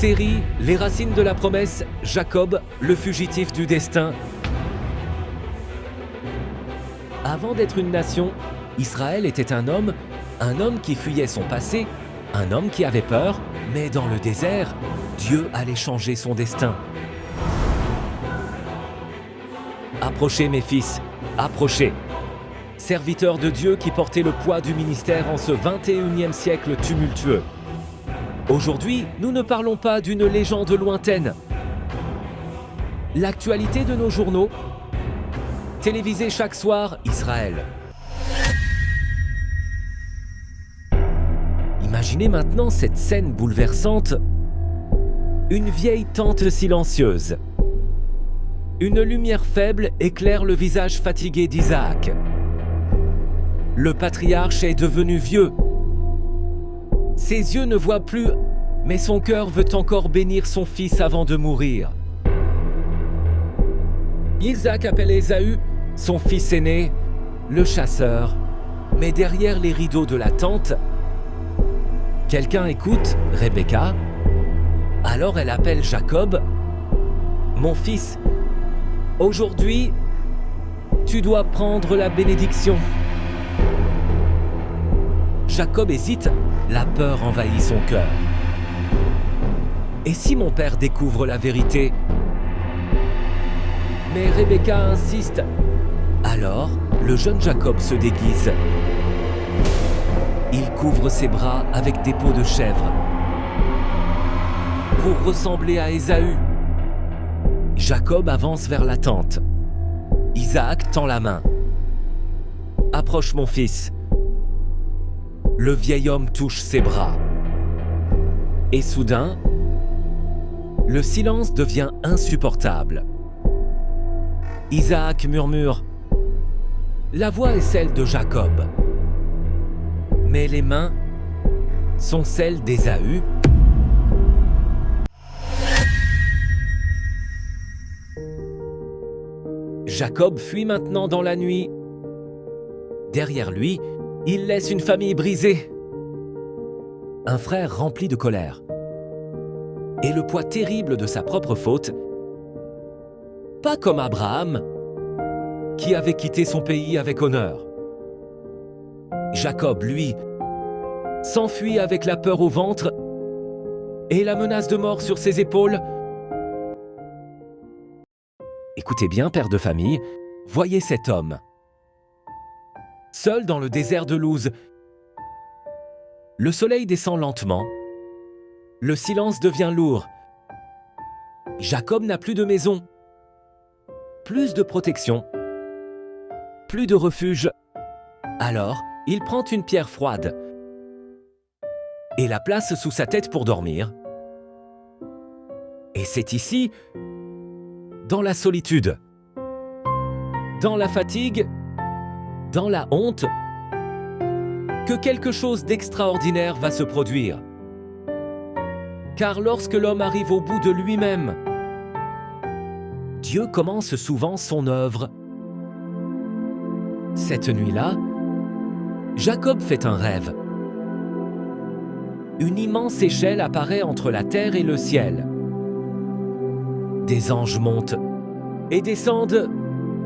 Série Les racines de la promesse, Jacob, le fugitif du destin. Avant d'être une nation, Israël était un homme qui fuyait son passé, un homme qui avait peur, mais dans le désert, Dieu allait changer son destin. Approchez mes fils, approchez. Serviteurs de Dieu qui portaient le poids du ministère en ce 21e siècle tumultueux. Aujourd'hui, nous ne parlons pas d'une légende lointaine. L'actualité de nos journaux, télévisée chaque soir, Israël. Imaginez maintenant cette scène bouleversante. Une vieille tente silencieuse. Une lumière faible éclaire le visage fatigué d'Isaac. Le patriarche est devenu vieux. Ses yeux ne voient plus, mais son cœur veut encore bénir son fils avant de mourir. Isaac appelle Ésaü, son fils aîné, le chasseur. Mais derrière les rideaux de la tente, quelqu'un écoute Rebecca. Alors elle appelle Jacob. « Mon fils, aujourd'hui, tu dois prendre la bénédiction. » Jacob hésite, la peur envahit son cœur. Et si mon père découvre la vérité? Mais Rebecca insiste. Alors, le jeune Jacob se déguise. Il couvre ses bras avec des peaux de chèvre pour ressembler à Ésaü. Jacob avance vers la tente. Isaac tend la main. « Approche mon fils. » Le vieil homme touche ses bras. Et soudain, le silence devient insupportable. Isaac murmure. La voix est celle de Jacob. Mais les mains sont celles d'Ésaü. Jacob fuit maintenant dans la nuit. Derrière lui, il laisse une famille brisée. Un frère rempli de colère. Et le poids terrible de sa propre faute. Pas comme Abraham, qui avait quitté son pays avec honneur. Jacob, lui, s'enfuit avec la peur au ventre et la menace de mort sur ses épaules. Écoutez bien, père de famille, voyez cet homme. Seul dans le désert de Luz. Le soleil descend lentement. Le silence devient lourd. Jacob n'a plus de maison, plus de protection, plus de refuge. Alors, il prend une pierre froide et la place sous sa tête pour dormir. Et c'est ici, dans la solitude, dans la fatigue, dans la honte, que quelque chose d'extraordinaire va se produire. Car lorsque l'homme arrive au bout de lui-même, Dieu commence souvent son œuvre. Cette nuit-là, Jacob fait un rêve. Une immense échelle apparaît entre la terre et le ciel. Des anges montent et descendent,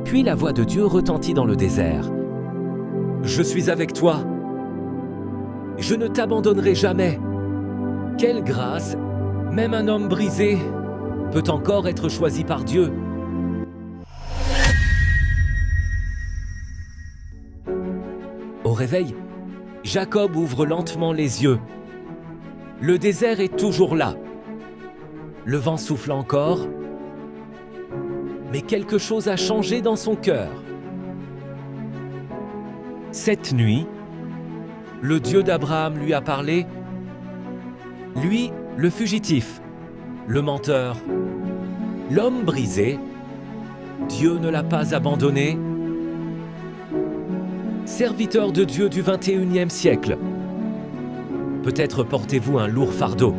puis la voix de Dieu retentit dans le désert. « Je suis avec toi. Je ne t'abandonnerai jamais. » Quelle grâce! Même un homme brisé peut encore être choisi par Dieu. Au réveil, Jacob ouvre lentement les yeux. Le désert est toujours là. Le vent souffle encore. Mais quelque chose a changé dans son cœur. Cette nuit, le Dieu d'Abraham lui a parlé. Lui, le fugitif, le menteur, l'homme brisé, Dieu ne l'a pas abandonné. Serviteur de Dieu du 21e siècle, peut-être portez-vous un lourd fardeau.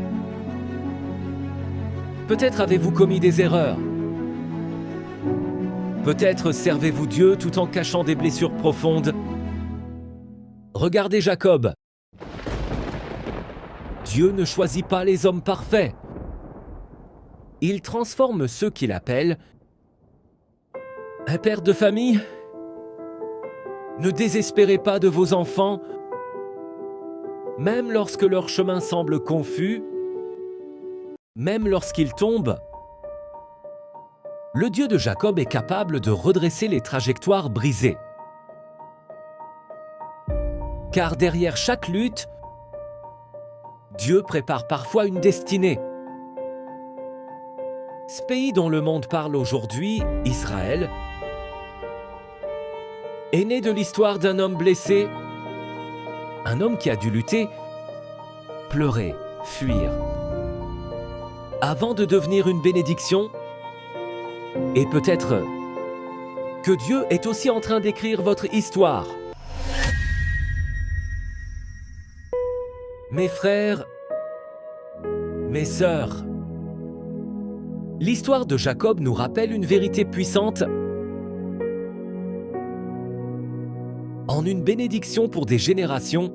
Peut-être avez-vous commis des erreurs. Peut-être servez-vous Dieu tout en cachant des blessures profondes. Regardez Jacob. Dieu ne choisit pas les hommes parfaits. Il transforme ceux qu'il appelle un père de famille. Ne désespérez pas de vos enfants, même lorsque leur chemin semble confus, même lorsqu'ils tombent. Le Dieu de Jacob est capable de redresser les trajectoires brisées. Car derrière chaque lutte, Dieu prépare parfois une destinée. Ce pays dont le monde parle aujourd'hui, Israël, est né de l'histoire d'un homme blessé, un homme qui a dû lutter, pleurer, fuir, avant de devenir une bénédiction. Et peut-être que Dieu est aussi en train d'écrire votre histoire. Mes frères, mes sœurs, l'histoire de Jacob nous rappelle une vérité puissante. En une bénédiction pour des générations,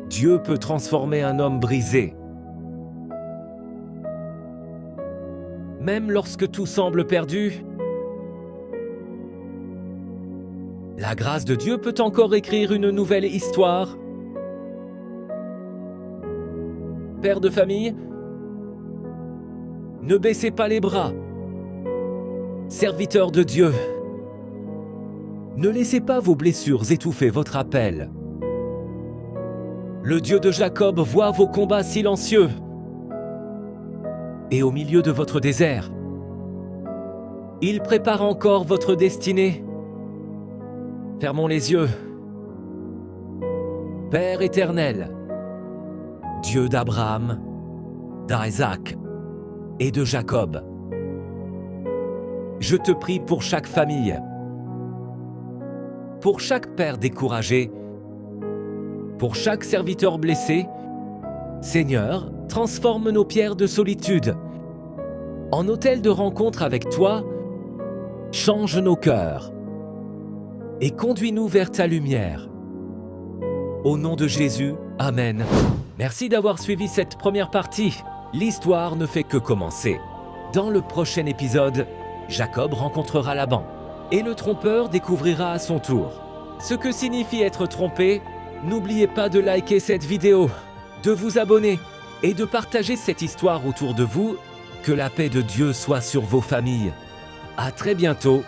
Dieu peut transformer un homme brisé. Même lorsque tout semble perdu, la grâce de Dieu peut encore écrire une nouvelle histoire. Père de famille, ne baissez pas les bras. Serviteur de Dieu, ne laissez pas vos blessures étouffer votre appel. Le Dieu de Jacob voit vos combats silencieux. Et au milieu de votre désert, il prépare encore votre destinée. Fermons les yeux. Père éternel, Dieu d'Abraham, d'Isaac et de Jacob, je te prie pour chaque famille, pour chaque père découragé, pour chaque serviteur blessé. Seigneur, transforme nos pierres de solitude en hôtel de rencontre avec toi, change nos cœurs et conduis-nous vers ta lumière. Au nom de Jésus, Amen. Merci d'avoir suivi cette première partie. L'histoire ne fait que commencer. Dans le prochain épisode, Jacob rencontrera Laban et le trompeur découvrira à son tour ce que signifie être trompé. N'oubliez pas de liker cette vidéo, de vous abonner et de partager cette histoire autour de vous. Que la paix de Dieu soit sur vos familles. À très bientôt